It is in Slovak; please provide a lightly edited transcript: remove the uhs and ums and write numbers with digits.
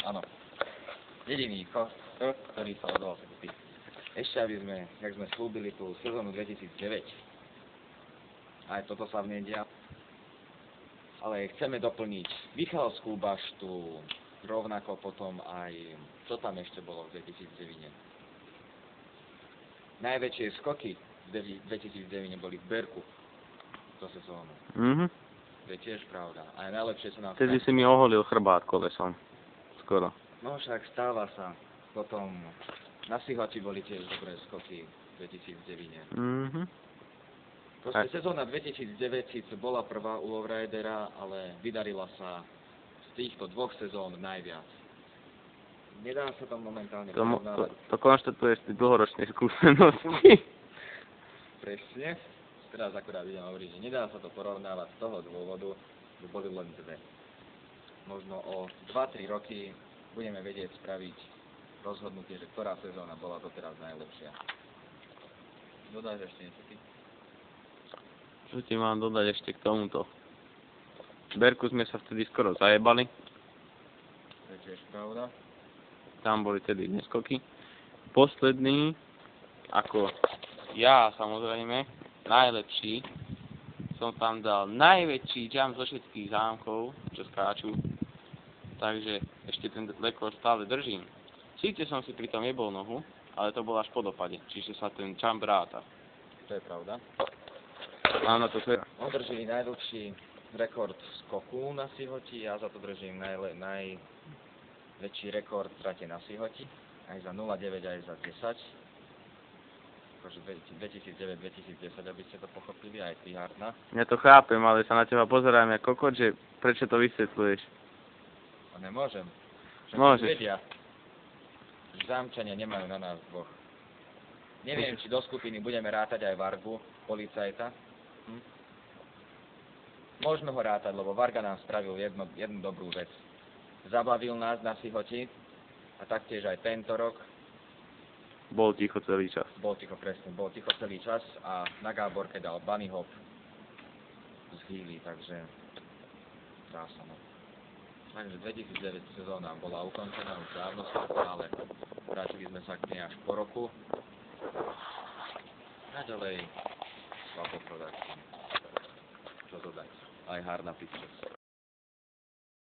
Áno. Jediný ktorý sa odvolal ty. Ešte aby sme, jak sme slúbili tú sezónu 2009, aj toto sa v nej dia, ale chceme doplniť Michalovskú baštu, rovnako potom aj, čo tam ešte bolo v 2009. Najväčšie skoky v 2009 boli v Berku, to sezónu. To je tiež pravda. A najlepšie sa nám... Vtedy si mi oholil chrbát kolesom. Skoro. No však stáva sa. Potom na Sihoti boli tiež dobré skoky v 2009. Proste sezóna 2009 síce bola prvá u Lowridera, ale vydarila sa z týchto dvoch sezón najviac. Nedá sa to momentálne porovnávať. To konštatuješ ty dlhoročnej skúsenosti. Presne. Teraz akurát idem hovoriť, že nedá sa to porovnávať z toho dôvodu, že boli len dve. Možno o 2-3 roky budeme vedieť spraviť rozhodnutie, že ktorá sezóna bola doteraz najlepšia. Dodáš ešte niečo ty? Čo ti mám dodať ešte k tomuto? V Berku sme sa vtedy skoro zajebali. To je tiež pravda. Tam boli tedy neskoky. Posledný, ako ja samozrejme, najlepší, som tam dal najväčší jump zo všetkých zámkov, čo skáču. Takže ešte ten rekord stále držím. Síce som si pri tom jebol nohu, ale to bolo až po dopade, čiže sa ten jump ráta. To je pravda. Mám na to sve. On drží najdlhší rekord skoku na Sihoti, ja za to držím najväčší rekord trate na Sihoti, aj za 0,9, aj za 10. Akože 2009-2010, aby ste to pochopili, aj ty, Harna. Ja to chápem, ale sa na teba pozerám ako kokot, že prečo to vysvetľuješ? A nemôžem. Však môžeš. Vedia, že zámčania nemajú na nás dvoch. Neviem, či do skupiny budeme rátať aj Vargu, policajta. Môžeme ho rátať, lebo Varga nám spravil jednu dobrú vec. Zabavil nás na Sihoti a taktiež aj tento rok. Bol ticho celý čas. Bol ticho celý čas a na Gáborke dal bunny hop z Healy, takže dá sa no. Takže 2009 sezóna bola ukončená už dávno, ale vrátili sme sa k nej až po roku. Naďalej Svapo Production. Čo dodať? Aj Harna Pictures.